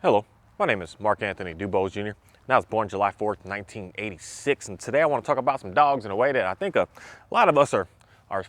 Hello, my name is Mark Anthony Dubose Jr. and I was born July 4th, 1986, and today I want to talk about some dogs in a way that I think a lot of us are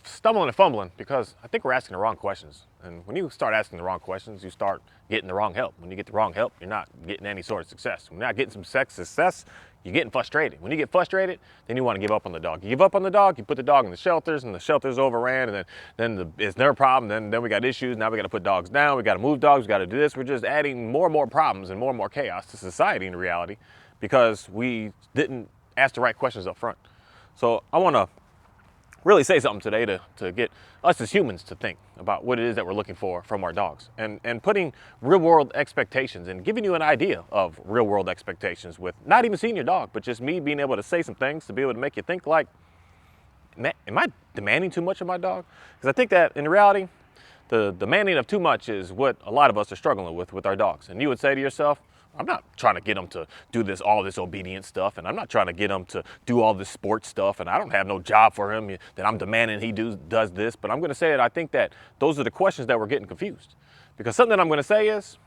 stumbling and fumbling because I think we're asking the wrong questions. And when you start asking the wrong questions, you start getting the wrong help. When you get the wrong help, you're not getting any sort of success. When you're not getting some success, you're getting frustrated. When you get frustrated, then you want to give up on the dog. You give up on the dog, you put the dog in the shelters, and the shelters overran, and then it's their problem. Then we got issues. Now we got to put dogs down. We got to move dogs. We got to do this. We're just adding more and more problems and more chaos to society in reality because we didn't ask the right questions up front. So I want to really say something today to get us as humans to think about what it is that we're looking for from our dogs and putting real world expectations and giving you an idea of real world expectations with not even seeing your dog, but just me being able to say some things to be able to make you think like, am I demanding too much of my dog? Because I think that in reality, the demanding of too much is what a lot of us are struggling with our dogs. And you would say to yourself, I'm not trying to get them to do all this obedience stuff, and I'm not trying to get them to do all this sports stuff, and I don't have no job for him that I'm demanding he does this. But I'm going to say that I think that those are the questions that we're getting confused. Because something that I'm going to say is,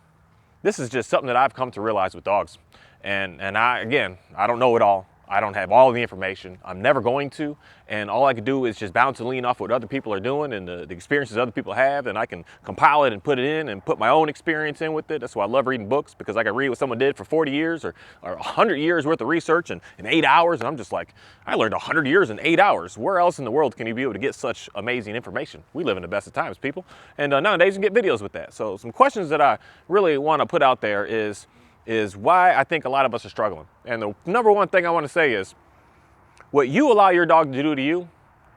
this is just something that I've come to realize with dogs. And I don't know it all. I don't have all the information. I'm never going to. And all I can do is just bounce and lean off what other people are doing and the experiences other people have. And I can compile it and put it in and put my own experience in with it. That's why I love reading books, because I can read what someone did for 40 years or 100 years worth of research in 8 hours. And I'm just like, I learned 100 years in 8 hours. Where else in the world can you be able to get such amazing information? We live in the best of times, people. And nowadays you can get videos with that. So some questions that I really want to put out there is why I think a lot of us are struggling. And the number one thing I want to say is, what you allow your dog to do to you,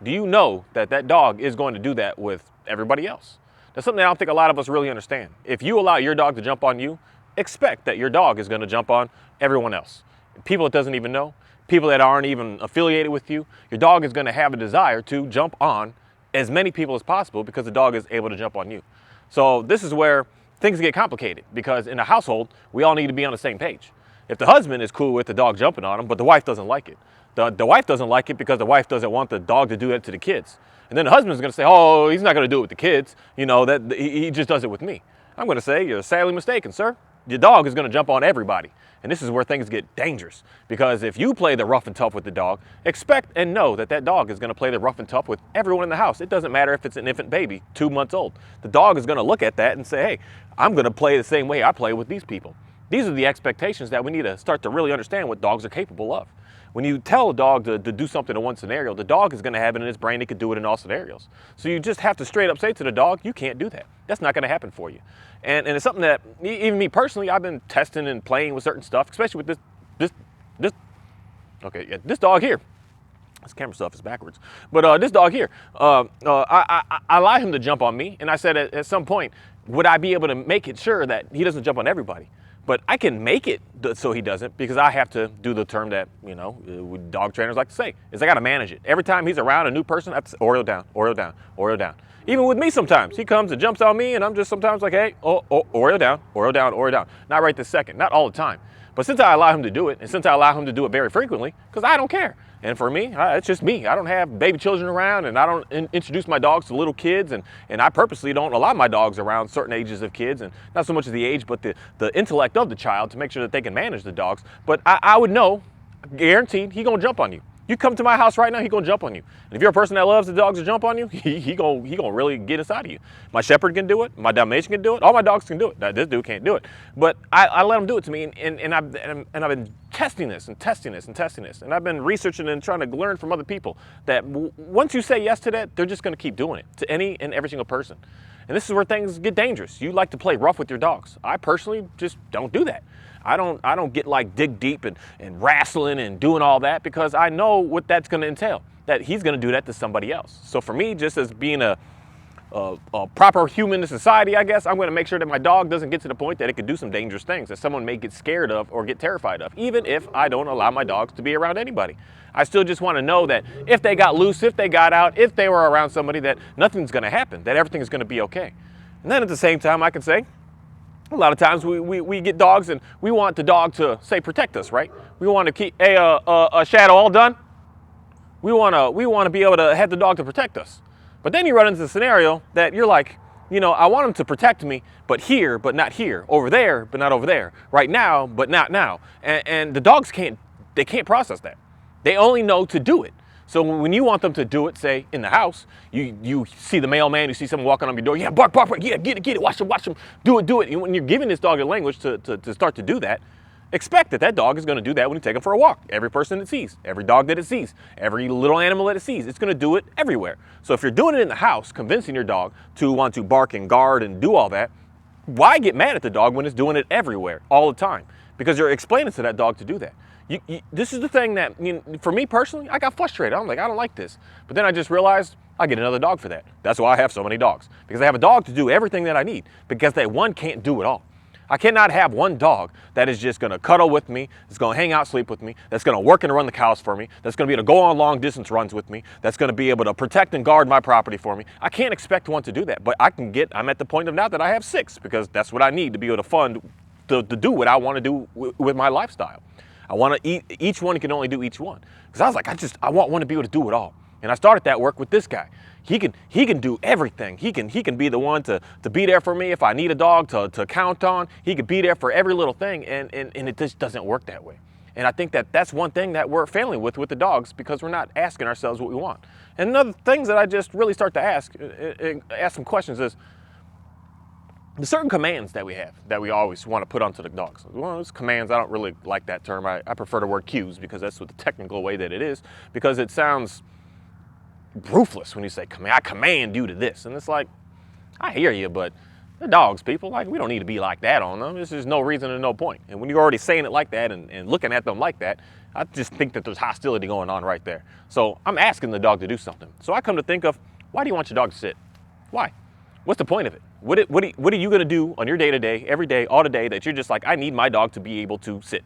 do you know that that dog is going to do that with everybody else? That's something I don't think a lot of us really understand. If you allow your dog to jump on you, expect that your dog is going to jump on everyone else. People it doesn't even know, people that aren't even affiliated with you, your dog is going to have a desire to jump on as many people as possible because the dog is able to jump on you. So this is where things get complicated, because in a household, we all need to be on the same page. If the husband is cool with the dog jumping on him, but the wife doesn't like it, the wife doesn't like it because the wife doesn't want the dog to do that to the kids. And then the husband's going to say, oh, he's not going to do it with the kids. You know, that he just does it with me. I'm going to say, you're sadly mistaken, sir. Your dog is going to jump on everybody. And this is where things get dangerous, because if you play the rough and tough with the dog, expect and know that that dog is going to play the rough and tough with everyone in the house. It doesn't matter if it's an infant baby, 2 months old. The dog is going to look at that and say, hey, I'm going to play the same way I play with these people. These are the expectations that we need to start to really understand what dogs are capable of. When you tell a dog to do something in one scenario, the dog is going to have it in his brain it could do it in all scenarios. So you just have to straight up say to the dog, you can't do that. That's not going to happen for you. And it's something that, even me personally, I've been testing and playing with certain stuff, especially with this dog here. This camera stuff is backwards. But this dog here, I allow him to jump on me. And I said at some point, would I be able to make it sure that he doesn't jump on everybody? But I can make it so he doesn't, because I have to do the term that, dog trainers like to say, is I got to manage it. Every time he's around a new person, I have to say, Oreo down, Oreo down, Oreo down. Even with me sometimes, he comes and jumps on me, and I'm just sometimes like, hey, Oreo down, Oreo down, Oreo down. Not right this second, not all the time. But since I allow him to do it, and since I allow him to do it very frequently, because I don't care. And for me, it's just me. I don't have baby children around, and I don't introduce my dogs to little kids, and I purposely don't allow my dogs around certain ages of kids, and not so much as the age, but the intellect of the child to make sure that they can manage the dogs. But I would know, guaranteed, he gonna jump on you. You come to my house right now, he gonna jump on you. And if you're a person that loves the dogs to jump on you, he gonna really get inside of you. My Shepherd can do it. My Dalmatian can do it. All my dogs can do it. This dude can't do it. But I let him do it to me, and I've been testing this and testing this and testing this. And I've been researching and trying to learn from other people that once you say yes to that, they're just gonna keep doing it to any and every single person. And this is where things get dangerous. You like to play rough with your dogs. I personally just don't do that. I don't get like dig deep and wrestling and doing all that, because I know what that's going to entail, that he's going to do that to somebody else. So for me, just as being a proper human in society, I guess, I'm going to make sure that my dog doesn't get to the point that it could do some dangerous things that someone may get scared of or get terrified of, even if I don't allow my dogs to be around anybody. I still just want to know that if they got loose, if they got out, if they were around somebody, that nothing's going to happen, that everything is going to be okay. And then at the same time, I can say, a lot of times we get dogs and we want the dog to, say, protect us, right? We want to keep, hey, Shadow, all done? We want to be able to have the dog to protect us. But then you run into the scenario that you're like, You know, I want them to protect me, but here, but not here, over there, but not over there, right now, but not now. And the dogs they can't process that. They only know to do it. So when you want them to do it, say in the house, you see the mailman, you see someone walking on your door, yeah, bark, bark, bark, yeah, get it, watch them, do it. And when you're giving this dog a language to start to do that, expect that dog is going to do that when you take him for a walk. Every person it sees, every dog that it sees, every little animal that it sees, it's going to do it everywhere. So if you're doing it in the house, convincing your dog to want to bark and guard and do all that, why get mad at the dog when it's doing it everywhere all the time? Because you're explaining to that dog to do that. This is the thing that, for me personally, I got frustrated. I'm like, I don't like this. But then I just realized I get another dog for that. That's why I have so many dogs. Because I have a dog to do everything that I need. Because that one can't do it all. I cannot have one dog that is just going to cuddle with me, that's going to hang out, sleep with me, that's going to work and run the cows for me, that's going to be able to go on long distance runs with me, that's going to be able to protect and guard my property for me. I can't expect one to do that, but I'm at the point of now that I have 6 because that's what I need to be able to fund to do what I want to do with my lifestyle. I want to eat, each one can only do each one. Because I was like, I want one to be able to do it all. And I started that work with this guy. He can do everything. He can be the one to be there for me if I need a dog to count on. He could be there for every little thing, and it just doesn't work that way. And I think that's one thing that we're failing with the dogs because we're not asking ourselves what we want. And another things that I just really start to ask some questions is the certain commands that we have that we always want to put onto the dogs. Well, it's commands. I don't really like that term. I prefer the word cues because that's what the technical way that it is, because it sounds ruthless when you say, I command you to this. And it's like, I hear you, but they're dogs, people. Like, we don't need to be like that on them. There's just no reason and no point. And when you're already saying it like that and looking at them like that, I just think that there's hostility going on right there. So I'm asking the dog to do something. So I come to think of, why do you want your dog to sit? Why? What's the point of it? What are you going to do on your day-to-day, every day, all the day, that you're just like, I need my dog to be able to sit.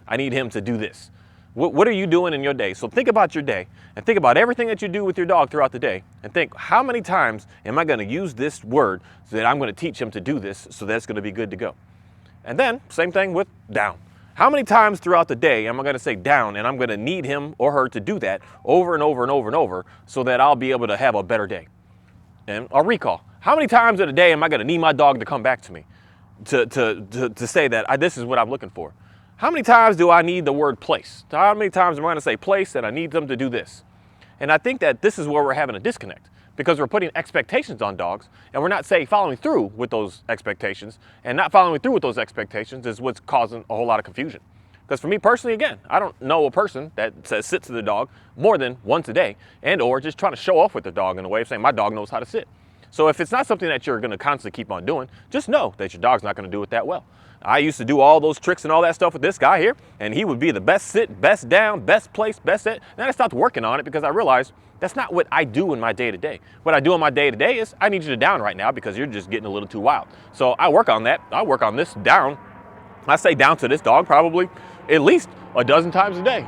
I need him to do this. What are you doing in your day? So think about your day and think about everything that you do with your dog throughout the day and think, how many times am I going to use this word so that I'm going to teach him to do this so that's going to be good to go? And then same thing with down. How many times throughout the day am I going to say down and I'm going to need him or her to do that over and over and over and over so that I'll be able to have a better day? And I'll recall. How many times in a day am I going to need my dog to come back to me to say that this is what I'm looking for? How many times do I need the word place? How many times am I going to say place and I need them to do this? And I think that this is where we're having a disconnect because we're putting expectations on dogs and we're not following through with those expectations, and not following through with those expectations is what's causing a whole lot of confusion. Because for me personally, again, I don't know a person that says sit to the dog more than once a day and or just trying to show off with the dog in a way of saying my dog knows how to sit. So if it's not something that you're going to constantly keep on doing, just know that your dog's not going to do it that well. I used to do all those tricks and all that stuff with this guy here, and he would be the best sit, best down, best place, best set. Then I stopped working on it because I realized that's not what I do in my day-to-day. What I do in my day-to-day is I need you to down right now because you're just getting a little too wild. So I work on that. I work on this down. I say down to this dog probably at least a dozen times a day.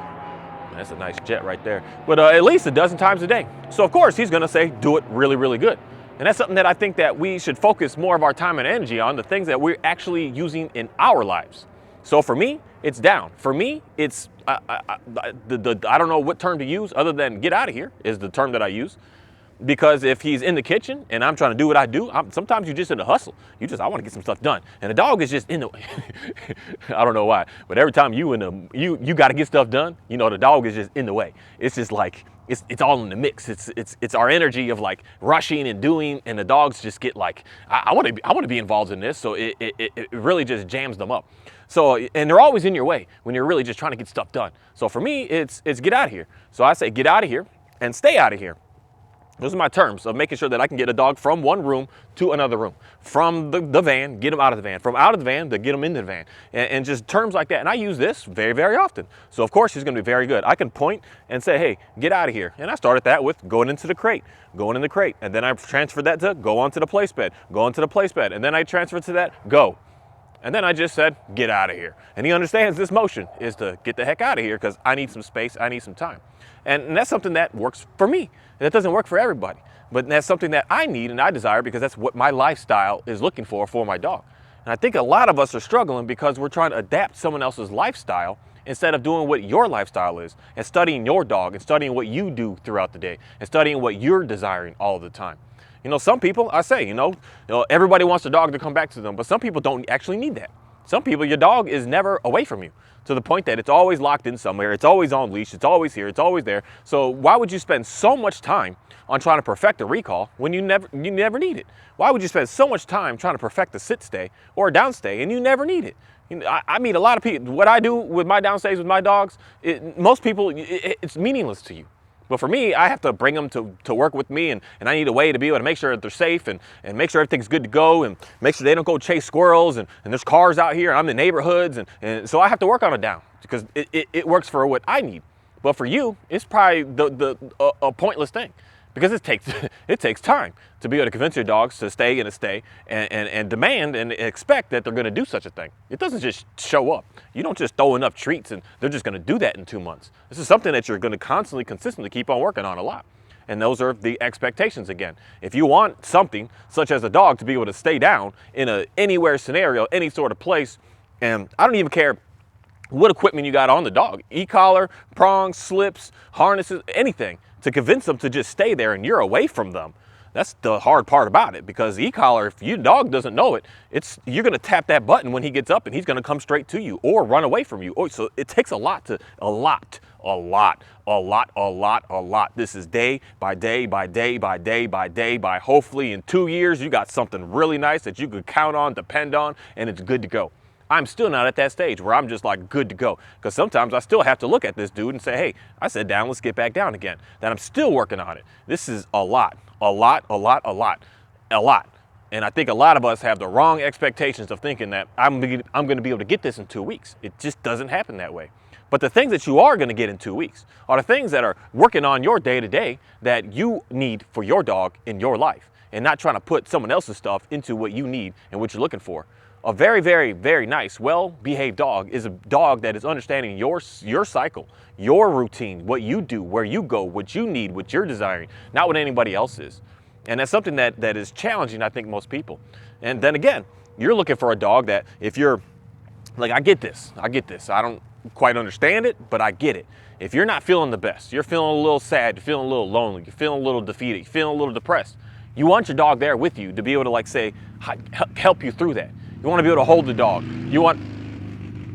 That's a nice jet right there. But at least a dozen times a day. So of course he's gonna say, do it really, really good. And that's something that I think that we should focus more of our time and energy on, the things that we're actually using in our lives. So for me, it's down. For me, it's, I don't know what term to use other than get out of here is the term that I use. Because if he's in the kitchen and I'm trying to do what I do, sometimes you're just in a hustle. I want to get some stuff done. And the dog is just in the, I don't know why, but every time you got to get stuff done, the dog is just in the way. It's just like, it's all in the mix. It's our energy of like rushing and doing, and the dogs just get like, I want to be involved in this. So it really just jams them up. So, and they're always in your way when you're really just trying to get stuff done. So for me, it's get out of here. So I say, get out of here and stay out of here. Those are my terms of making sure that I can get a dog from one room to another room. From the van, get them out of the van. From out of the van, to get them into the van. And just terms like that. And I use this very, very often. So of course, he's gonna be very good. I can point and say, hey, get out of here. And I started that with going into the crate, going in the crate. And then I transferred that to go onto the place bed, go onto the place bed. And then I transferred to that, go. And then I just said, get out of here. And he understands this motion is to get the heck out of here because I need some space, I need some time. And that's something that works for me. That doesn't work for everybody. But that's something that I need and I desire because that's what my lifestyle is looking for my dog. And I think a lot of us are struggling because we're trying to adapt someone else's lifestyle instead of doing what your lifestyle is and studying your dog and studying what you do throughout the day and studying what you're desiring all the time. You know, some people, I say, everybody wants their dog to come back to them, but some people don't actually need that. Some people, your dog is never away from you, to the point that it's always locked in somewhere, it's always on leash, it's always here, it's always there. So why would you spend so much time on trying to perfect a recall when you never need it? Why would you spend so much time trying to perfect a sit stay or a down stay and you never need it? I meet a lot of people. What I do with my downstays with my dogs, most people, it's meaningless to you. But for me, I have to bring them to work with me, and I need a way to be able to make sure that they're safe and make sure everything's good to go, and make sure they don't go chase squirrels, and there's cars out here, and I'm in neighborhoods, and so I have to work on it down because it works for what I need. But for you, it's probably a pointless thing, because it takes time to be able to convince your dogs to stay in a stay and demand and expect that they're going to do such a thing. It doesn't just show up. You don't just throw enough treats and they're just going to do that in 2 months. This is something that you're going to consistently keep on working on a lot. And those are the expectations again. If you want something such as a dog to be able to stay down in a anywhere scenario, any sort of place, and I don't even care what equipment you got on the dog, e-collar, prongs, slips, harnesses, anything, to convince them to just stay there and you're away from them. That's the hard part about it, because e-collar, if your dog doesn't know it, you're going to tap that button when he gets up and he's going to come straight to you or run away from you. So it takes a lot. This is day by day by day by day by day by hopefully in 2 years you got something really nice that you could count on, depend on, and it's good to go. I'm still not at that stage where I'm just like good to go, because sometimes I still have to look at this dude and say, hey, I said down, let's get back down again. That I'm still working on it. This is a lot. And I think a lot of us have the wrong expectations of thinking that I'm going to be able to get this in 2 weeks. It just doesn't happen that way. But the things that you are going to get in 2 weeks are the things that are working on your day-to-day that you need for your dog in your life, and not trying to put someone else's stuff into what you need and what you're looking for. A very, very, very nice, well-behaved dog is a dog that is understanding your cycle, your routine, what you do, where you go, what you need, what you're desiring, not what anybody else is. And that's something that is challenging, I think, most people. And then again, you're looking for a dog that, if you're like, I get this. I don't quite understand it, but I get it. If you're not feeling the best, you're feeling a little sad, you're feeling a little lonely, you're feeling a little defeated, you're feeling a little depressed, you want your dog there with you to be able to, like, say, help you through that. You want to be able to hold the dog.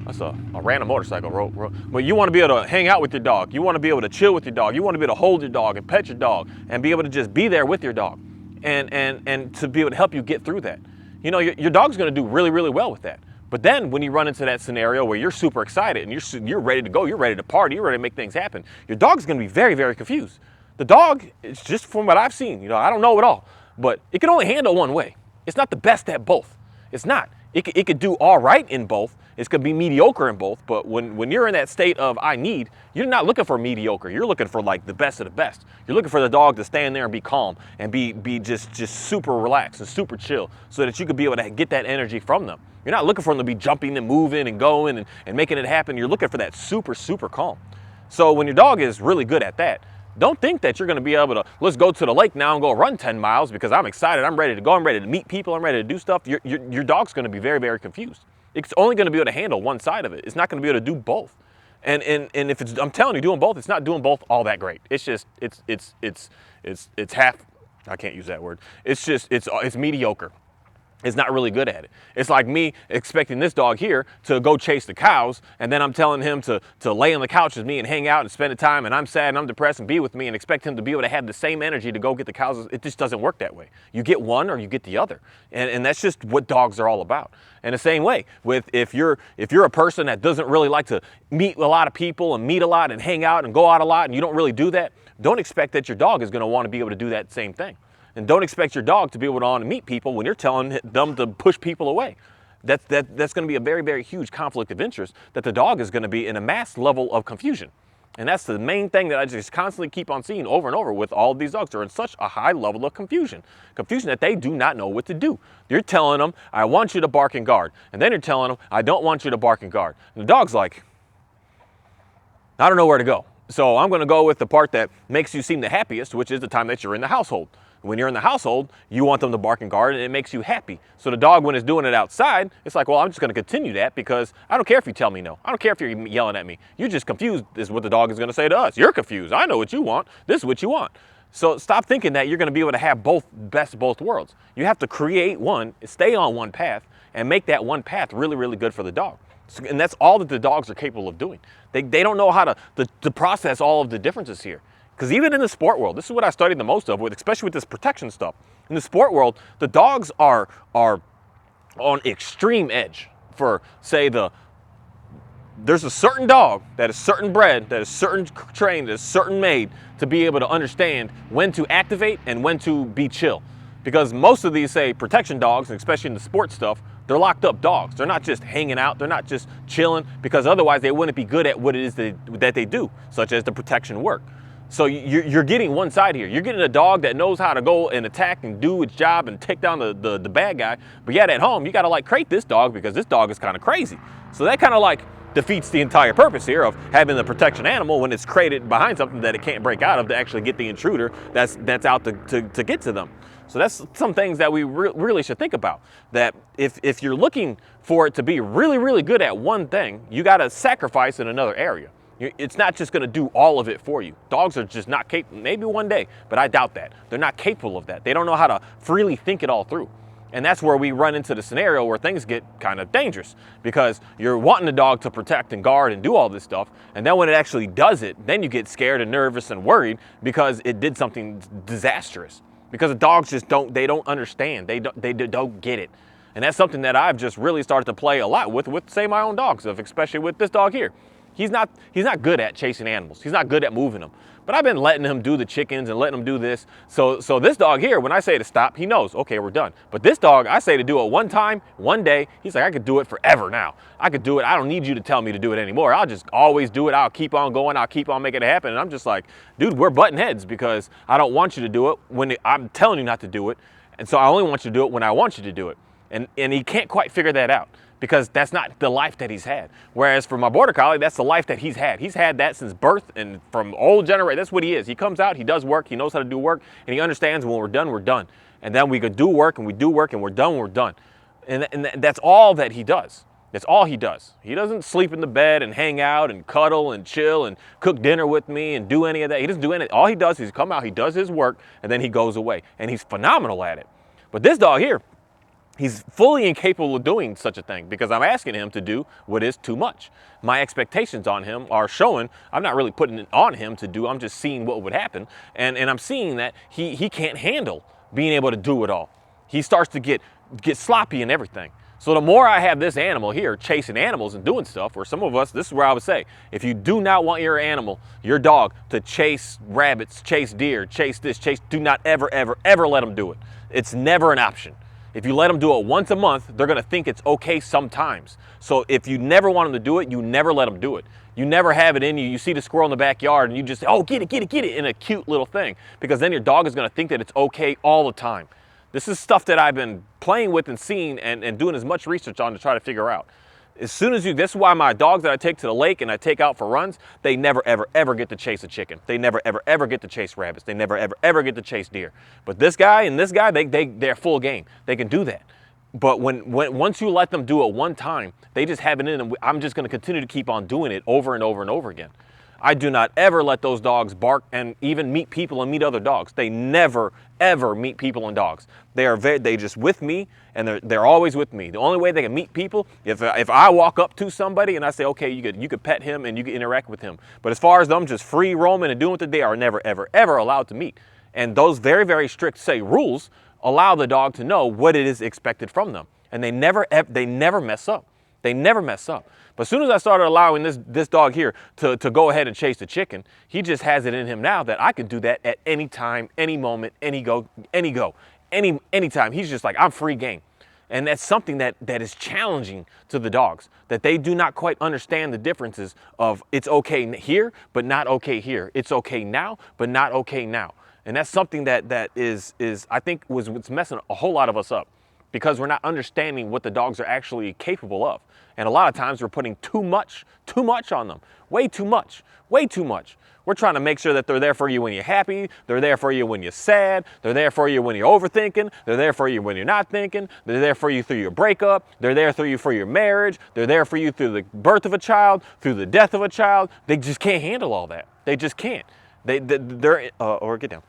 That's a random motorcycle, but you want to be able to hang out with your dog. You want to be able to chill with your dog. You want to be able to hold your dog and pet your dog and be able to just be there with your dog and to be able to help you get through that. You know, your dog's going to do really, really well with that. But then when you run into that scenario where you're super excited and you're ready to go, you're ready to party, you're ready to make things happen, your dog's going to be very, very confused. The dog, it's just from what I've seen, I don't know it all, but it can only handle one way. It's not the best at both. It's not. It could do all right in both. It's going to be mediocre in both. But when you're in that state of I need, you're not looking for mediocre. You're looking for like the best of the best. You're looking for the dog to stand there and be calm and be just super relaxed and super chill, so that you could be able to get that energy from them. You're not looking for them to be jumping and moving and going and making it happen. You're looking for that super, super calm. So when your dog is really good at that, don't think that you're going to be able to, let's go to the lake now and go run 10 miles because I'm excited, I'm ready to go, I'm ready to meet people, I'm ready to do stuff. Your dog's going to be very, very confused. It's only going to be able to handle one side of it. It's not going to be able to do both. And if it's, I'm telling you, doing both, it's not doing both all that great. It's just, it's half, I can't use that word. It's just, it's mediocre. It's not really good at it. It's like me expecting this dog here to go chase the cows, and then I'm telling him to lay on the couch with me and hang out and spend the time, and I'm sad and I'm depressed and be with me, and expect him to be able to have the same energy to go get the cows. It just doesn't work that way. You get one or you get the other. And that's just what dogs are all about. And the same way with if you're a person that doesn't really like to meet a lot of people and meet a lot and hang out and go out a lot, and you don't really do that, don't expect that your dog is going to want to be able to do that same thing. And don't expect your dog to be able to want to meet people when you're telling them to push people away. That's going to be a very, very huge conflict of interest, that the dog is going to be in a mass level of confusion. And that's the main thing that I just constantly keep on seeing over and over with all of these dogs. They're in such a high level of confusion that they do not know what to do. You're telling them, I want you to bark and guard. And then you're telling them, I don't want you to bark and guard. And the dog's like, I don't know where to go. So I'm going to go with the part that makes you seem the happiest, which is the time that you're in the household. When you're in the household, you want them to bark and guard, and it makes you happy. So the dog, when it's doing it outside, it's like, well, I'm just going to continue that because I don't care if you tell me no. I don't care if you're yelling at me. You're just confused is what the dog is going to say to us. You're confused. I know what you want. This is what you want. So stop thinking that you're going to be able to have both best of both worlds. You have to create one, stay on one path, and make that one path really, really good for the dog. And that's all that the dogs are capable of doing. They don't know how to process all of the differences here. Because even in the sport world, this is what I studied the most of, especially with this protection stuff. In the sport world, the dogs are on extreme edge for, say, there's a certain dog that is certain bred, that is certain trained, that is certain made to be able to understand when to activate and when to be chill. Because most of these, say, protection dogs, and especially in the sports stuff, they're locked up dogs. They're not just hanging out. They're not just chilling, because otherwise they wouldn't be good at what it is that they do, such as the protection work. So you're getting one side here. You're getting a dog that knows how to go and attack and do its job and take down the bad guy. But yet at home, you got to like crate this dog because this dog is kind of crazy. So that kind of like defeats the entire purpose here of having the protection animal when it's crated behind something that it can't break out of to actually get the intruder that's out to get to them. So that's some things that we really should think about. That if you're looking for it to be really, really good at one thing, you got to sacrifice in another area. It's not just going to do all of it for you. Dogs are just not capable, maybe one day, but I doubt that. They're not capable of that. They don't know how to freely think it all through. And that's where we run into the scenario where things get kind of dangerous, because you're wanting the dog to protect and guard and do all this stuff. And then when it actually does it, then you get scared and nervous and worried because it did something disastrous. Because the dogs just don't understand. They don't get it. And that's something that I've just really started to play a lot with say, my own dogs, especially with this dog here. He's not good at chasing animals. He's not good at moving them. But I've been letting him do the chickens and letting him do this. So this dog here, when I say to stop, he knows, okay, we're done. But this dog, I say to do it one time, one day. He's like, I could do it forever now. I could do it. I don't need you to tell me to do it anymore. I'll just always do it. I'll keep on going. I'll keep on making it happen. And I'm just like, dude, we're butting heads because I don't want you to do it when I'm telling you not to do it. And so I only want you to do it when I want you to do it. And he can't quite figure that out, because that's not the life that he's had. Whereas for my Border Collie, that's the life that he's had. He's had that since birth and from old generation. That's what he is. He comes out, he does work, he knows how to do work, and he understands when we're done, we're done. And then we could do work, and we do work, and we're done, we're done. And that's all that he does. That's all he does. He doesn't sleep in the bed and hang out and cuddle and chill and cook dinner with me and do any of that. He doesn't do anything. All he does is come out, he does his work, and then he goes away. And he's phenomenal at it. But this dog here, he's fully incapable of doing such a thing, because I'm asking him to do what is too much. My expectations on him are showing, I'm not really putting it on him to do, I'm just seeing what would happen. And I'm seeing that he can't handle being able to do it all. He starts to get sloppy and everything. So the more I have this animal here chasing animals and doing stuff, or some of us, this is where I would say, if you do not want your animal, your dog, to chase rabbits, chase deer, chase this, do not ever, ever, ever let them do it. It's never an option. If you let them do it once a month, they're gonna think it's okay sometimes. So if you never want them to do it, you never let them do it. You never have it in you. You see the squirrel in the backyard and you just say, oh, get it, in a cute little thing. Because then your dog is gonna think that it's okay all the time. This is stuff that I've been playing with and seeing and doing as much research on to try to figure out. As soon as this is why my dogs that I take to the lake and I take out for runs, they never, ever, ever get to chase a chicken. They never, ever, ever get to chase rabbits. They never, ever, ever get to chase deer. But this guy and this guy, they're full game. They can do that. But once you let them do it one time, they just have it in them. I'm just going to continue to keep on doing it over and over and over again. I do not ever let those dogs bark and even meet people and meet other dogs. They never, ever meet people and dogs. They just with me, and they're always with me. The only way they can meet people, if I walk up to somebody and I say, okay, you could pet him and you can interact with him. But as far as them just free roaming and doing what they are never, ever, ever allowed to meet. And those very, very strict, say, rules allow the dog to know what it is expected from them. And they never mess up. They never mess up. But as soon as I started allowing this dog here to go ahead and chase the chicken, he just has it in him now that I could do that at any time, any moment, anytime. He's just like, I'm free game. And that's something that is challenging to the dogs, that they do not quite understand the differences of it's okay here, but not okay here. It's okay now, but not okay now. And that's something that is I think was what's messing a whole lot of us up, because we're not understanding what the dogs are actually capable of. And a lot of times we're putting too much on them. Way too much. We're trying to make sure that they're there for you when you're happy, they're there for you when you're sad, they're there for you when you're overthinking, they're there for you when you're not thinking, they're there for you through your breakup, they're there for you for your marriage, they're there for you through the birth of a child, through the death of a child. They just can't handle all that. They just can't. Or get down.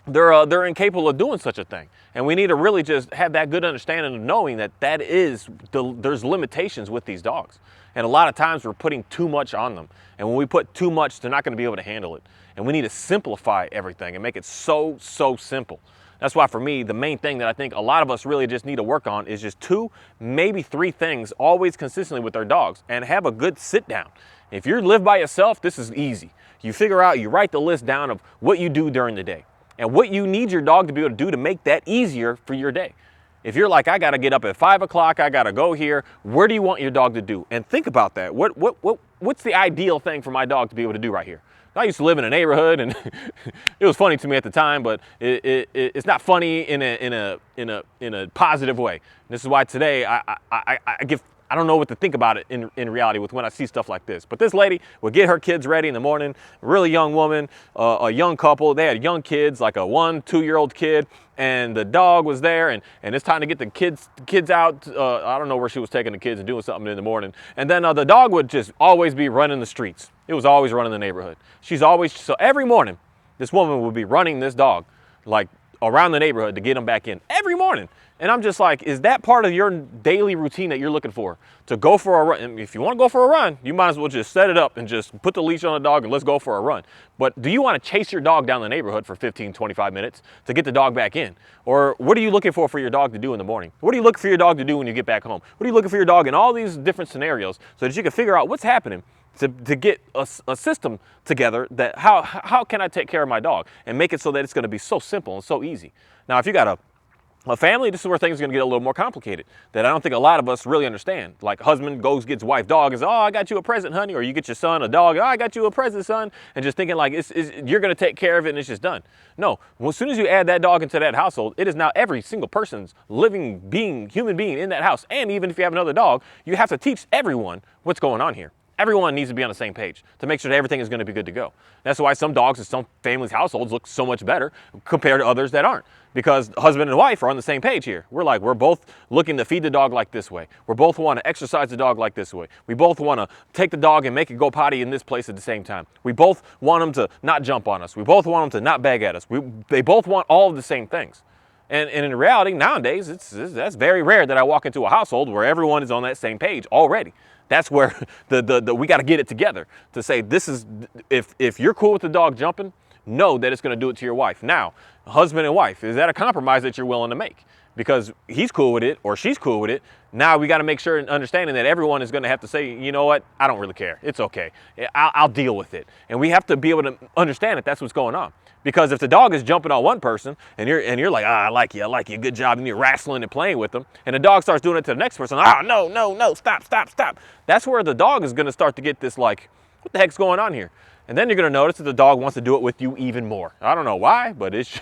they're incapable of doing such a thing. And we need to really just have that good understanding of knowing that there's limitations with these dogs. And a lot of times we're putting too much on them. And when we put too much, they're not going to be able to handle it. And we need to simplify everything and make it so simple. That's why for me, the main thing that I think a lot of us really just need to work on is just 2, maybe 3 things always consistently with our dogs, and have a good sit down. If you live by yourself, this is easy. You figure out, you write the list down of what you do during the day and what you need your dog to be able to do to make that easier for your day. If you're like, I got to get up at 5 o'clock, I got to go here, where do you want your dog to do? And think about that. What's the ideal thing for my dog to be able to do right here? I used to live in a neighborhood, and it was funny to me at the time, but it's not funny in a positive way. This is why today I don't know what to think about it in reality with when I see stuff like this. But this lady would get her kids ready in the morning, really young woman, a young couple. They had young kids, like a 1-2-year-old kid, and the dog was there, and it's time to get the kids out. I don't know where she was taking the kids and doing something in the morning. And then the dog would just always be running the streets. It was always running the neighborhood. So every morning, this woman would be running this dog, like around the neighborhood to get him back in every morning. And I'm just like, is that part of your daily routine that you're looking for? To go for a run? And if you want to go for a run, you might as well just set it up and just put the leash on the dog and let's go for a run. But do you want to chase your dog down the neighborhood for 15, 25 minutes to get the dog back in? Or what are you looking for your dog to do in the morning? What are you looking for your dog to do when you get back home? What are you looking for your dog in all these different scenarios so that you can figure out what's happening to get a system together that how can I take care of my dog and make it so that it's going to be so simple and so easy. Now, if you got a family, this is where things are going to get a little more complicated that I don't think a lot of us really understand. Like husband goes, gets wife dog, is, oh, I got you a present, honey. Or you get your son a dog, oh, I got you a present, son. And just thinking like you're going to take care of it and it's just done. No, well, as soon as you add that dog into that household, it is now every single person's living being, human being in that house. And even if you have another dog, you have to teach everyone what's going on here. Everyone needs to be on the same page to make sure that everything is going to be good to go. That's why some dogs in some families' households look so much better compared to others that aren't. Because husband and wife are on the same page here. We're both looking to feed the dog like this way. We both want to exercise the dog like this way. We both want to take the dog and make it go potty in this place at the same time. We both want them to not jump on us. We both want them to not bag at us. They both want all of the same things. And in reality, nowadays, that's very rare that I walk into a household where everyone is on that same page already. That's where we got to get it together to say, this is, if you're cool with the dog jumping, know that it's going to do it to your wife. Now, husband and wife, is that a compromise that you're willing to make? Because he's cool with it or she's cool with it. Now we got to make sure and understanding that everyone is going to have to say, you know what, I don't really care. It's okay. I'll deal with it. And we have to be able to understand that that's what's going on. Because if the dog is jumping on one person and you're like, I like you, good job, and you're wrestling and playing with them, and the dog starts doing it to the next person, no, stop. That's where the dog is going to start to get this like, what the heck's going on here? And then you're going to notice that the dog wants to do it with you even more. I don't know why, but it's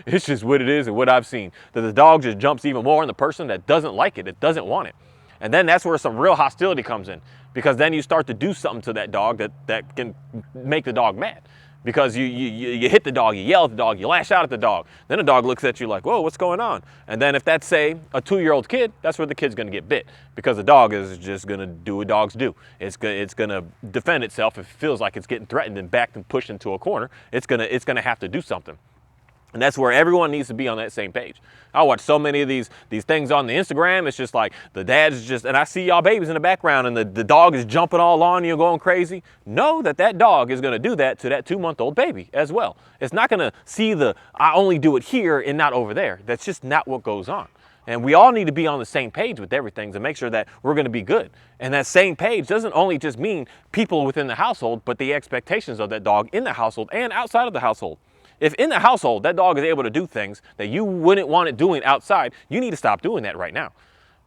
just what it is and what I've seen. That the dog just jumps even more on the person that doesn't like it, that doesn't want it. And then that's where some real hostility comes in, because then you start to do something to that dog that can make the dog mad. Because you hit the dog, you yell at the dog, you lash out at the dog. Then the dog looks at you like, whoa, what's going on? And then if that's, say, a 2-year-old kid, that's where the kid's going to get bit. Because the dog is just going to do what dogs do. It's going to defend itself if it feels like it's getting threatened and backed and pushed into a corner. It's going to have to do something. And that's where everyone needs to be on that same page. I watch so many of these things on the Instagram. It's just like the dad's just, and I see y'all babies in the background and the dog is jumping all on you, going crazy. Know that dog is going to do that to that 2-month-old baby as well. It's not going to see I only do it here and not over there. That's just not what goes on. And we all need to be on the same page with everything to make sure that we're going to be good. And that same page doesn't only just mean people within the household, but the expectations of that dog in the household and outside of the household. If in the household that dog is able to do things that you wouldn't want it doing outside, you need to stop doing that right now.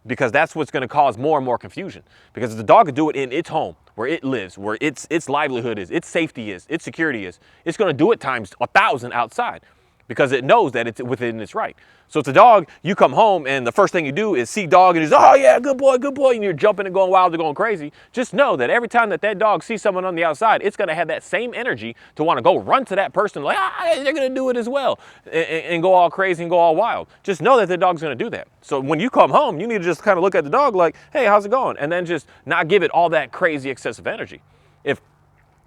Because that's what's going to cause more and more confusion. Because if the dog can do it in its home, where it lives, where its livelihood is, its safety is, its security is, it's going to do it times 1,000 outside. Because it knows that it's within its right. So if the dog, you come home and the first thing you do is see dog and he's, oh yeah, good boy, and you're jumping and going wild and going crazy, just know that every time that dog sees someone on the outside, it's going to have that same energy to want to go run to that person like, they're going to do it as well, and go all crazy and go all wild. Just know that the dog's going to do that. So when you come home, you need to just kind of look at the dog like, hey, how's it going? And then just not give it all that crazy excessive energy.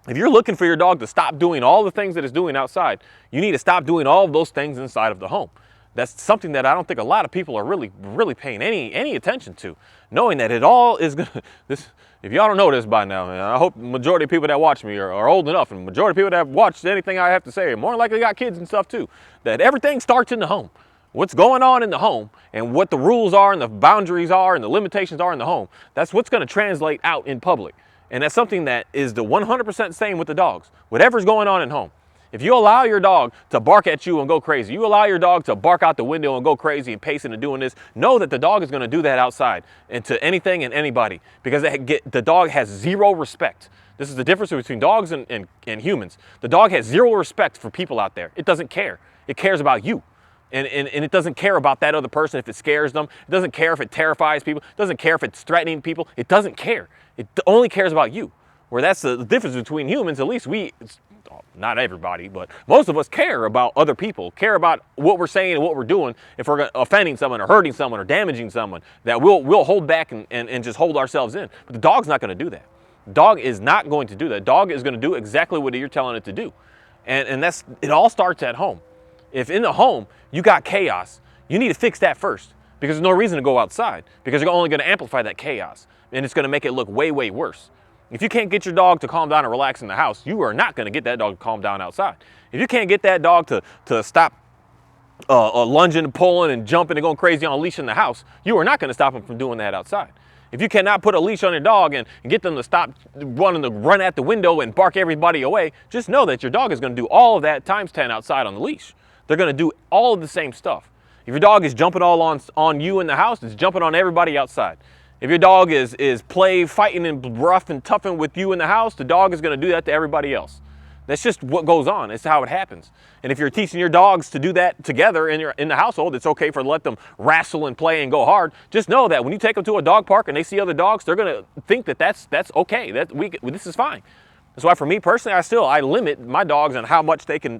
If you're looking for your dog to stop doing all the things that it's doing outside, you need to stop doing all of those things inside of the home. That's something that I don't think a lot of people are really paying any attention to, knowing that it all is gonna, this, if y'all don't know this by now, man, I hope the majority of people that watch me are old enough, and the majority of people that have watched anything I have to say are more likely got kids and stuff too, that everything starts in the home. What's going on in the home and what the rules are and the boundaries are and the limitations are in the home, that's what's gonna translate out in public. And that's something that is the 100% same with the dogs. Whatever's going on at home. If you allow your dog to bark at you and go crazy, you allow your dog to bark out the window and go crazy and pacing and doing this, know that the dog is going to do that outside and to anything and anybody, because the dog has zero respect. This is the difference between dogs and humans. The dog has zero respect for people out there. It doesn't care. It cares about you. And it doesn't care about that other person if it scares them. It doesn't care if it terrifies people. It doesn't care if it's threatening people. It doesn't care. It only cares about you. Where that's the difference between humans, at least not everybody, but most of us care about other people, care about what we're saying and what we're doing. If we're offending someone or hurting someone or damaging someone, that we'll hold back and just hold ourselves in. But the dog's not going to do that. The dog is not going to do that. The dog is going to do exactly what you're telling it to do. And it all starts at home. If in the home you got chaos, you need to fix that first, because there's no reason to go outside, because you're only going to amplify that chaos and it's going to make it look way, way worse. If you can't get your dog to calm down and relax in the house, you are not going to get that dog to calm down outside. If you can't get that dog to stop lunging and pulling and jumping and going crazy on a leash in the house, you are not going to stop them from doing that outside. If you cannot put a leash on your dog and get them to stop wanting to run at the window and bark everybody away, just know that your dog is going to do all of that times 10 outside on the leash. They're going to do all of the same stuff. If your dog is jumping all on you in the house, it's jumping on everybody outside. If your dog is fighting and rough and toughing with you in the house, the dog is going to do that to everybody else. That's just what goes on. It's how it happens. And if you're teaching your dogs to do that together in the household, it's okay to let them wrestle and play and go hard. Just know that when you take them to a dog park and they see other dogs, they're going to think that that's okay. This is fine. That's why for me personally, I limit my dogs on how much they can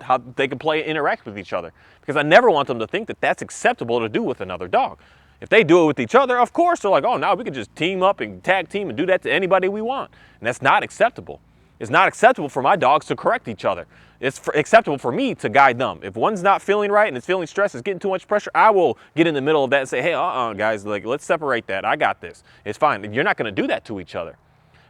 play and interact with each other, because I never want them to think that that's acceptable to do with another dog. If they do it with each other, of course they're like, oh, now we can just team up and tag team and do that to anybody we want. And that's not acceptable. It's not acceptable for my dogs to correct each other. It's acceptable for me to guide them. If one's not feeling right and it's feeling stressed, it's getting too much pressure, I will get in the middle of that and say, hey, guys, like, let's separate that. I got this. It's fine. You're not going to do that to each other.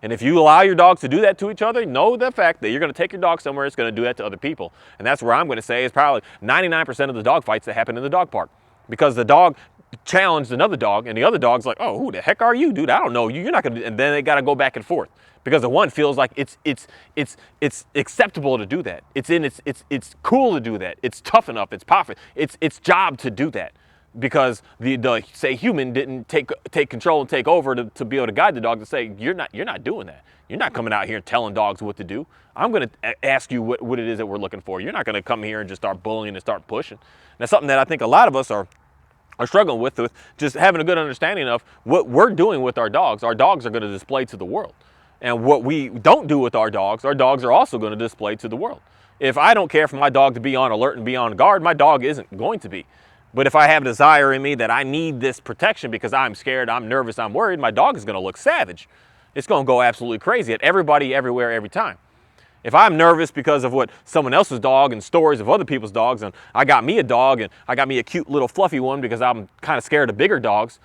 And if you allow your dogs to do that to each other, know the fact that you're going to take your dog somewhere, it's going to do that to other people. And that's where I'm going to say is probably 99% of the dog fights that happen in the dog park. Because the dog challenged another dog, and the other dog's like, oh, who the heck are you, dude? I don't know you. You're not going to, and then they got to go back and forth. Because the one feels like it's acceptable to do that. It's cool to do that. It's tough enough. It's powerful. It's job to do that. Because the say human didn't take control and take over to be able to guide the dog to say, you're not doing that. You're not coming out here and telling dogs what to do. I'm going to ask you what it is that we're looking for. You're not going to come here and just start bullying and start pushing. And that's something that I think a lot of us are struggling with just having a good understanding of what we're doing with our dogs. Our dogs are going to display to the world. And what we don't do with our dogs are also going to display to the world. If I don't care for my dog to be on alert and be on guard, my dog isn't going to be. But if I have a desire in me that I need this protection because I'm scared, I'm nervous, I'm worried, my dog is going to look savage. It's going to go absolutely crazy at everybody, everywhere, every time. If I'm nervous because of what someone else's dog and stories of other people's dogs, and I got me a dog and I got me a cute little fluffy one because I'm kind of scared of bigger dogs,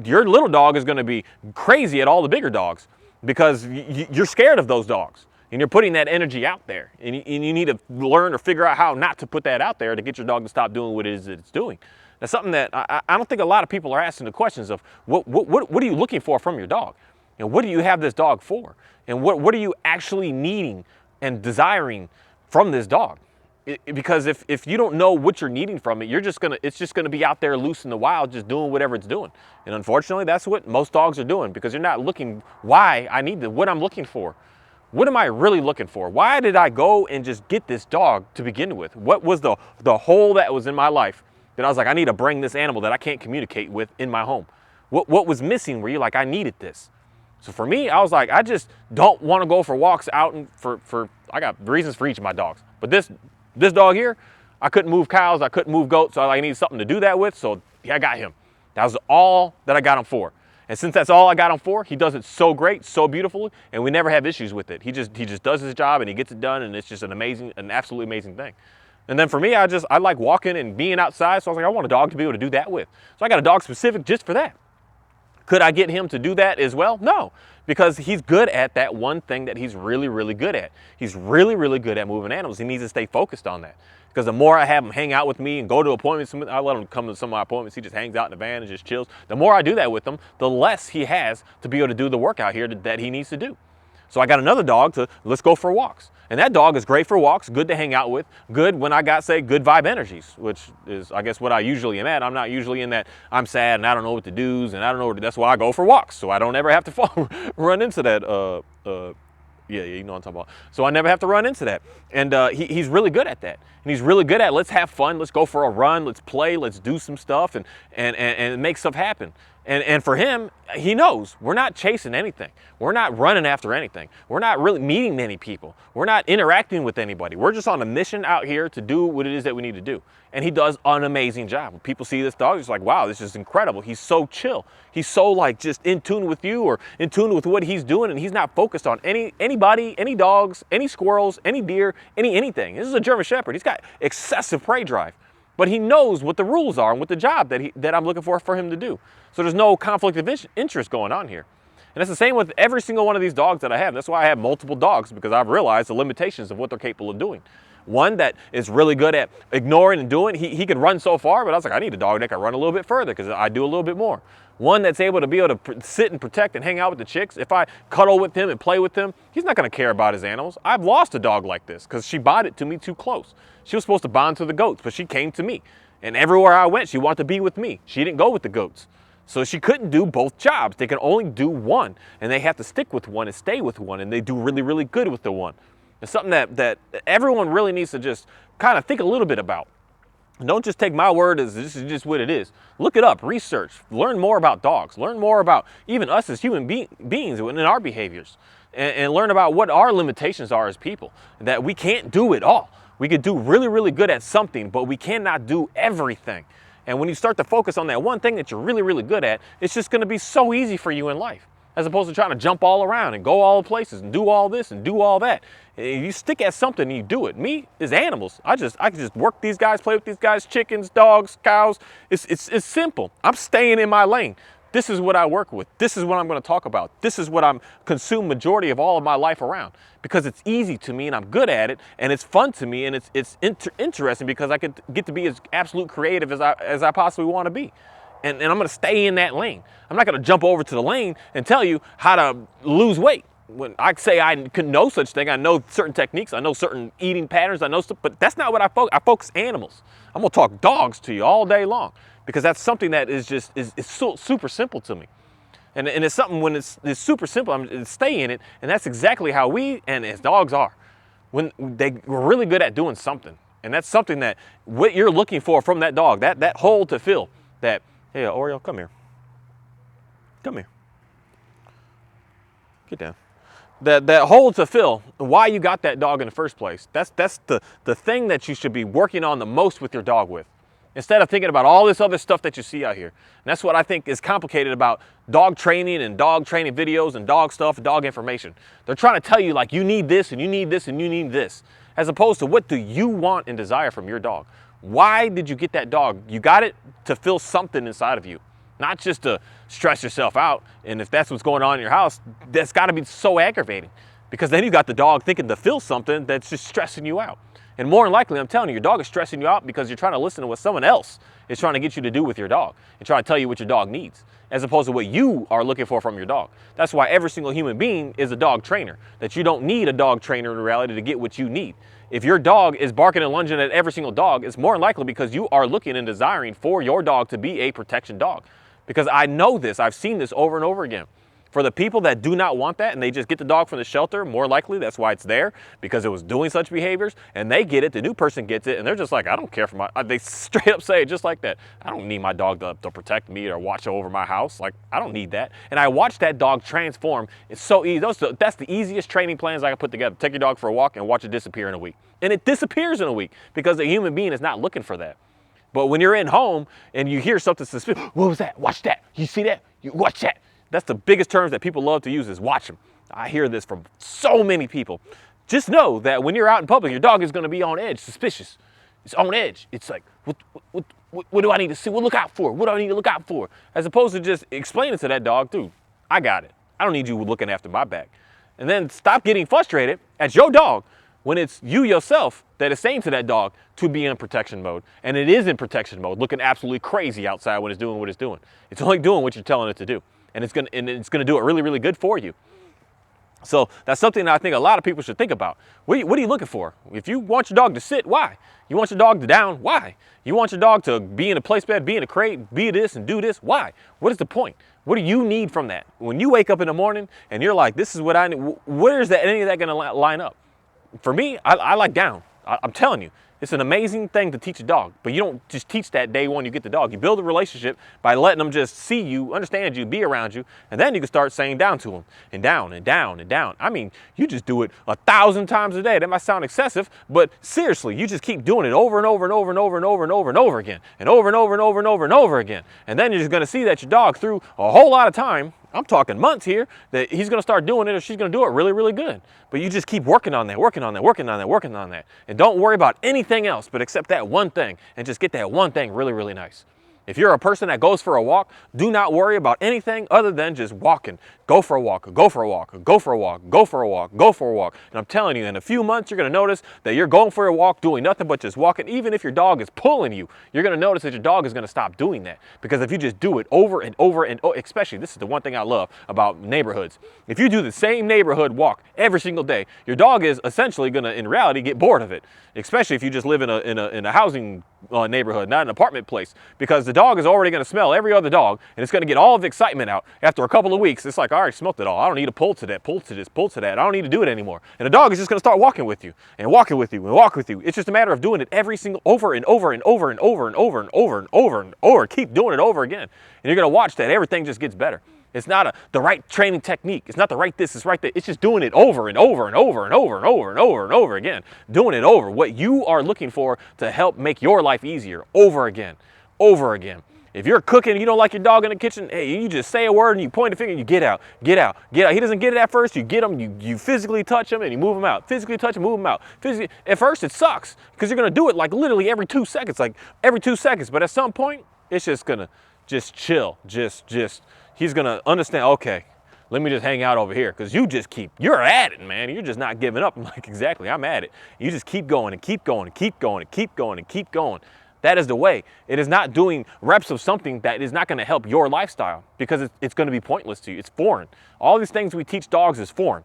your little dog is going to be crazy at all the bigger dogs because you're scared of those dogs. And you're putting that energy out there. And you need to learn or figure out how not to put that out there to get your dog to stop doing what it is that it's doing. That's something that I don't think a lot of people are asking the questions of, what are you looking for from your dog? And what do you have this dog for? And what are you actually needing and desiring from this dog? Because if you don't know what you're needing from it, it's just gonna be out there loose in the wild, just doing whatever it's doing. And unfortunately, that's what most dogs are doing, because you're not looking why I need what I'm looking for. What am I really looking for? Why did I go and just get this dog to begin with? What was the hole that was in my life that I was like, I need to bring this animal that I can't communicate with in my home? What was missing where you're like, I needed this? So for me, I was like, I just don't want to go for walks out and I got reasons for each of my dogs. But this dog here, I couldn't move cows, I couldn't move goats, so I needed something to do that with, so yeah, I got him. That was all that I got him for. And since that's all I got him for, he does it so great, so beautifully, and we never have issues with it. He just does his job and he gets it done, and it's just an absolutely amazing thing. And then for me, I like walking and being outside, so I was like, I want a dog to be able to do that with. So I got a dog specific just for that. Could I get him to do that as well? No, because he's good at that one thing that he's really, really good at. He's really, really good at moving animals. He needs to stay focused on that. Because the more I have him hang out with me and go to appointments, I let him come to some of my appointments. He just hangs out in the van and just chills. The more I do that with him, the less he has to be able to do the work out here that he needs to do. So I got another dog to let's go for walks. And that dog is great for walks, good to hang out with, good when I got, say, good vibe energies, which is, I guess, what I usually am at. I'm not usually in that I'm sad and I don't know what to do, and I don't know what to, that's why I go for walks, so I don't ever have to run into that, yeah, you know what I'm talking about. So I never have to run into that. And he's really good at that. And he's really good at, let's have fun, let's go for a run, let's play, let's do some stuff and make stuff happen. And for him, he knows we're not chasing anything. We're not running after anything. We're not really meeting many people. We're not interacting with anybody. We're just on a mission out here to do what it is that we need to do. And he does an amazing job. When people see this dog, it's like, wow, this is incredible. He's so chill. He's so like just in tune with you or in tune with what he's doing, and he's not focused on anybody, any dogs, any squirrels, any deer, anything. This is a German Shepherd. He's got excessive prey drive. But he knows what the rules are and what the job that I'm looking for him to do. So there's no conflict of interest going on here. And it's the same with every single one of these dogs that I have. That's why I have multiple dogs, because I've realized the limitations of what they're capable of doing. One that is really good at ignoring and doing, he can run so far, but I was like, I need a dog that can run a little bit further because I do a little bit more. One that's able to be able to sit and protect and hang out with the chicks. If I cuddle with him and play with him, he's not going to care about his animals. I've lost a dog like this because she bonded to me too close. She was supposed to bond to the goats, but she came to me. And everywhere I went, she wanted to be with me. She didn't go with the goats. So she couldn't do both jobs. They can only do one, and they have to stick with one and stay with one, and they do really, really good with the one. It's something that everyone really needs to just kind of think a little bit about. Don't just take my word as this is just what it is. Look it up, research, learn more about dogs, learn more about even us as human beings and our behaviors, and learn about what our limitations are as people, that we can't do it all. We could do really, really good at something, but we cannot do everything. And when you start to focus on that one thing that you're really, really good at, it's just going to be so easy for you in life, as opposed to trying to jump all around and go all places and do all this and do all that. If you stick at something and you do it. Me is animals. I can just work these guys, play with these guys, chickens, dogs, cows. It's simple. I'm staying in my lane. This is what I work with. This is what I'm going to talk about. This is what I'm consumed majority of all of my life around, because it's easy to me and I'm good at it and it's fun to me and it's interesting because I could get to be as absolute creative as I possibly want to be. And I'm going to stay in that lane. I'm not going to jump over to the lane and tell you how to lose weight. When I say I can know such thing, I know certain techniques, I know certain eating patterns, I know stuff, but that's not what I focus. I focus animals. I'm going to talk dogs to you all day long, because that's something that is so super simple to me. And it's something when it's super simple, I'm stay in it, and that's exactly how we and as dogs are. When we're really good at doing something, and that's something that what you're looking for from that dog, that hole to fill, that, hey, Oreo, come here. Come here. Get down. That hole to fill, why you got that dog in the first place. That's the thing that you should be working on the most with your dog with, instead of thinking about all this other stuff that you see out here. And that's what I think is complicated about dog training and dog training videos and dog stuff and dog information. They're trying to tell you like you need this and you need this and you need this, as opposed to what do you want and desire from your dog. Why did you get that dog? You got it to fill something inside of you, not just to stress yourself out. And if that's what's going on in your house, that's got to be so aggravating, because then you got the dog thinking to fill something that's just stressing you out. And more than likely, I'm telling you, your dog is stressing you out because you're trying to listen to what someone else is trying to get you to do with your dog and trying to tell you what your dog needs, as opposed to what you are looking for from your dog. That's why every single human being is a dog trainer, that you don't need a dog trainer in reality to get what you need. If your dog is barking and lunging at every single dog, it's more than likely because you are looking and desiring for your dog to be a protection dog. Because I know this, I've seen this over and over again. For the people that do not want that and they just get the dog from the shelter, more likely that's why it's there, because it was doing such behaviors, and they get it, the new person gets it, and they're just like, I don't care for my, they straight up say it just like that. I don't need my dog to protect me or watch over my house. Like, I don't need that. And I watched that dog transform. It's so easy. That's the easiest training plans I can put together. Take your dog for a walk and watch it disappear in a week. And it disappears in a week because a human being is not looking for that. But when you're in home and you hear something suspicious, what was that? Watch that. You see that? You watch that. That's the biggest terms that people love to use is watch them. I hear this from so many people. Just know that when you're out in public, your dog is going to be on edge, suspicious. It's on edge. It's like, what do I need to see? What look out for? What do I need to look out for? As opposed to just explaining to that dog, dude, I got it. I don't need you looking after my back. And then stop getting frustrated at your dog when it's you yourself that is saying to that dog to be in protection mode. And it is in protection mode, looking absolutely crazy outside when it's doing what it's doing. It's only doing what you're telling it to do. And it's gonna do it really, really good for you. So that's something that I think a lot of people should think about. What are you looking for? If you want your dog to sit, why? You want your dog to down, why? You want your dog to be in a place bed, be in a crate, be this and do this, why? What is the point? What do you need from that? When you wake up in the morning and you're like, this is what I need, where is any of that gonna line up? For me, I like down. I'm telling you, it's an amazing thing to teach a dog, but you don't just teach that day one you get the dog. You build a relationship by letting them just see you, understand you, be around you, and then you can start saying down to them, and down, and down, and down. I mean, you just do it 1,000 times a day. That might sound excessive, but seriously, you just keep doing it over and over and over and over and over and over and over again, and over and over and over and over and over again. And then you're just gonna see that your dog through a whole lot of time, I'm talking months here, that he's gonna start doing it or she's gonna do it really, really good. But you just keep working on that, working on that, working on that, working on that. And don't worry about anything else but accept that one thing and just get that one thing really, really nice. If you're a person that goes for a walk, do not worry about anything other than just walking. Go for a walk, go for a walk, go for a walk, go for a walk, go for a walk. And I'm telling you, in a few months, you're gonna notice that you're going for a walk, doing nothing but just walking. Even if your dog is pulling you, you're gonna notice that your dog is gonna stop doing that. Because if you just do it over and over and over, especially, this is the one thing I love about neighborhoods. If you do the same neighborhood walk every single day, your dog is essentially gonna, in reality, get bored of it. Especially if you just live in a housing neighborhood, not an apartment place. Because the dog is already gonna smell every other dog, and it's gonna get all of the excitement out. After a couple of weeks, it's like, all right, smoked it all. I don't need to pull to that, pull to this, pull to that. I don't need to do it anymore. And the dog is just gonna start walking with you and walking with you and walk with you. It's just a matter of doing it every single over and over and over and over and over and over and over and over. Keep doing it over again. And you're gonna watch that everything just gets better. It's not the right training technique. It's not the right this, it's right that. It's just doing it over and over and over and over and over and over and over again. Doing it over. What you are looking for to help make your life easier over again, over again. If you're cooking and you don't like your dog in the kitchen, hey, you just say a word and you point a finger and you get out, get out, get out. He doesn't get it at first, you get him, you physically touch him and you move him out. Physically touch him, move him out. At first it sucks because you're gonna do it like literally every 2 seconds, But at some point, it's just gonna just chill, he's gonna understand, okay, let me just hang out over here because you're at it, man. You're just not giving up. I'm like, exactly, I'm at it. You just keep going and keep going and keep going and keep going and keep going. That is the way. It is not doing reps of something that is not going to help your lifestyle because it's going to be pointless to you. It's foreign. All these things we teach dogs is foreign.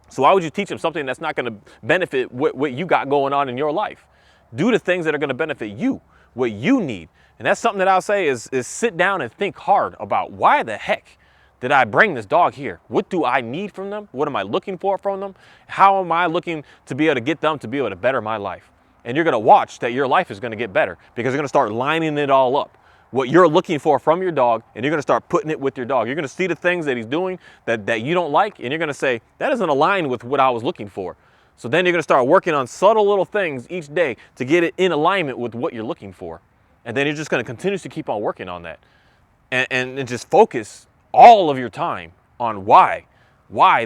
So why would you teach them something that's not going to benefit what you got going on in your life? Do the things that are going to benefit you, what you need. And that's something that I'll say is sit down and think hard about why the heck did I bring this dog here? What do I need from them? What am I looking for from them? How am I looking to be able to get them to be able to better my life? And you're gonna watch that your life is gonna get better because you're gonna start lining it all up. What you're looking for from your dog, and you're gonna start putting it with your dog. You're gonna see the things that he's doing that you don't like, and you're gonna say, that doesn't align with what I was looking for. So then you're gonna start working on subtle little things each day to get it in alignment with what you're looking for. And then you're just gonna continuously keep on working on that. And just focus all of your time on why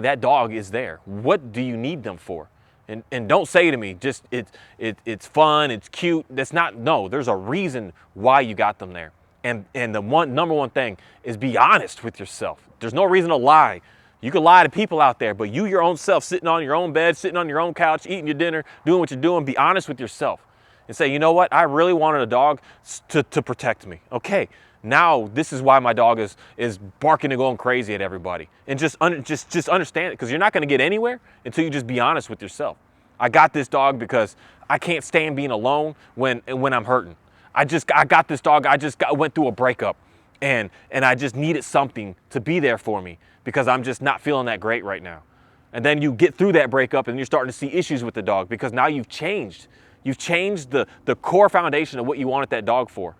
that dog is there. What do you need them for? And don't say to me, just it's fun, it's cute. That's not, no, there's a reason why you got them there. And the number one thing is be honest with yourself. There's no reason to lie. You can lie to people out there, but you, your own self, sitting on your own bed, sitting on your own couch, eating your dinner, doing what you're doing, be honest with yourself and say, you know what? I really wanted a dog to protect me. Okay. Now this is why my dog is barking and going crazy at everybody. And just understand it, because you're not going to get anywhere until you just be honest with yourself. I got this dog because I can't stand being alone when I'm hurting. I got this dog. Went through a breakup, and I just needed something to be there for me because I'm just not feeling that great right now. And then you get through that breakup and you're starting to see issues with the dog because now you've changed. You've changed the core foundation of what you wanted that dog for.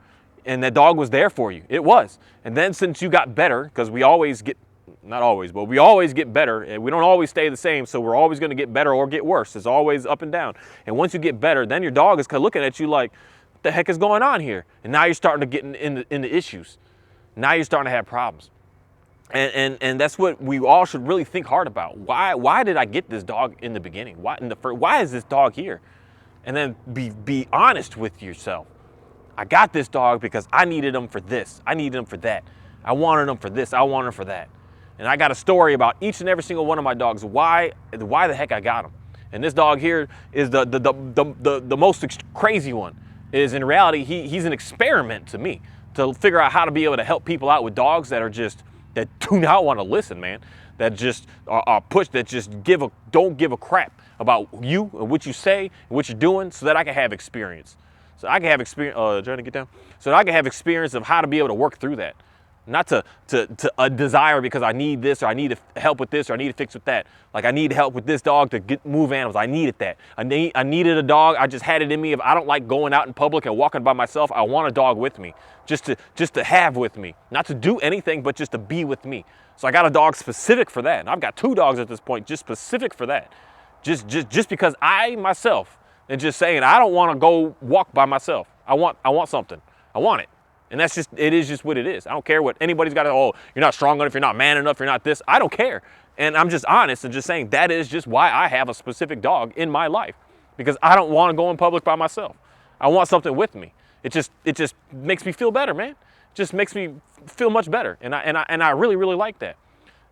And that dog was there for you. It was. And then since you got better, because we always get, not always, but we always get better, and we don't always stay the same, so we're always going to get better or get worse. It's always up and down. And once you get better, then your dog is looking at you like, what the heck is going on here? And now you're starting to get into issues. Now you're starting to have problems. And that's what we all should really think hard about. Why did I get this dog in the beginning? Why is this dog here? And then be honest with yourself. I got this dog because I needed him for this. I needed him for that. I wanted him for this. I wanted him for that. And I got a story about each and every single one of my dogs. Why the heck I got him? And this dog here is the most crazy one. Is in reality he's an experiment to me to figure out how to be able to help people out with dogs that do not want to listen, man. That just are pushed. That just don't give a crap about you and what you say and what you're doing, so that I can have experience. So I can have experience. Trying to get down. So that I can have experience of how to be able to work through that. Not to desire because I need this, or I need help with this, or I need to fix with that. Like I need help with this dog to move animals. I needed that. I needed a dog. I just had it in me. If I don't like going out in public and walking by myself, I want a dog with me, just to have with me, not to do anything, but just to be with me. So I got a dog specific for that, and I've got 2 dogs at this point, just specific for that. Just because I myself, and just saying I don't want to go walk by myself. I want something. I want it. And it is just what it is. I don't care what anybody's got to, oh, you're not strong enough, you're not man enough, you're not this. I don't care. And I'm just honest and just saying that is just why I have a specific dog in my life. Because I don't want to go in public by myself. I want something with me. It just makes me feel better, man. It just makes me feel much better. And I really, really like that.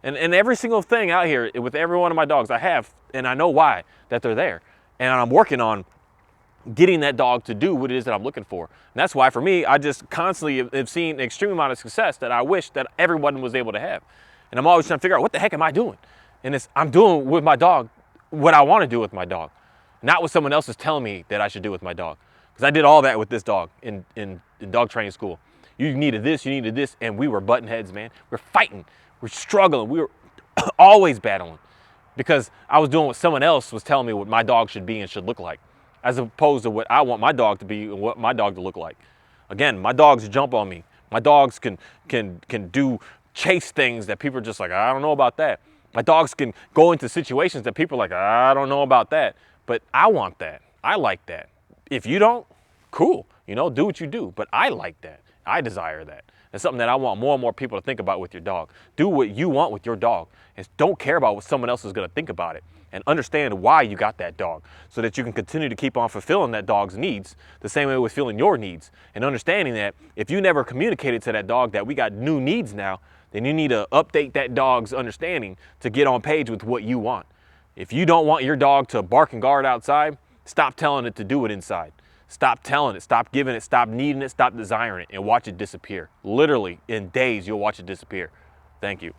And every single thing out here with every one of my dogs I have, and I know why that they're there. And I'm working on getting that dog to do what it is that I'm looking for. And that's why for me, I just constantly have seen an extreme amount of success that I wish that everyone was able to have. And I'm always trying to figure out what the heck am I doing? And I'm doing with my dog what I want to do with my dog, not what someone else is telling me that I should do with my dog. Because I did all that with this dog in dog training school. You needed this, and we were butting heads, man. We're fighting, we're struggling, we were always battling because I was doing what someone else was telling me what my dog should be and should look like, as opposed to what I want my dog to be and what my dog to look like. Again, my dogs jump on me. My dogs can do chase things that people are just like, I don't know about that. My dogs can go into situations that people are like, I don't know about that. But I want that. I like that. If you don't, cool. Do what you do. But I like that. I desire that. It's something that I want more and more people to think about with your dog. Do what you want with your dog. And don't care about what someone else is going to think about it. And understand why you got that dog, so that you can continue to keep on fulfilling that dog's needs the same way with filling your needs. And understanding that if you never communicated to that dog that we got new needs now, then you need to update that dog's understanding to get on page with what you want. If you don't want your dog to bark and guard outside, stop telling it to do it inside. Stop telling it, stop giving it, stop needing it, stop desiring it, and watch it disappear. Literally, in days, you'll watch it disappear. Thank you.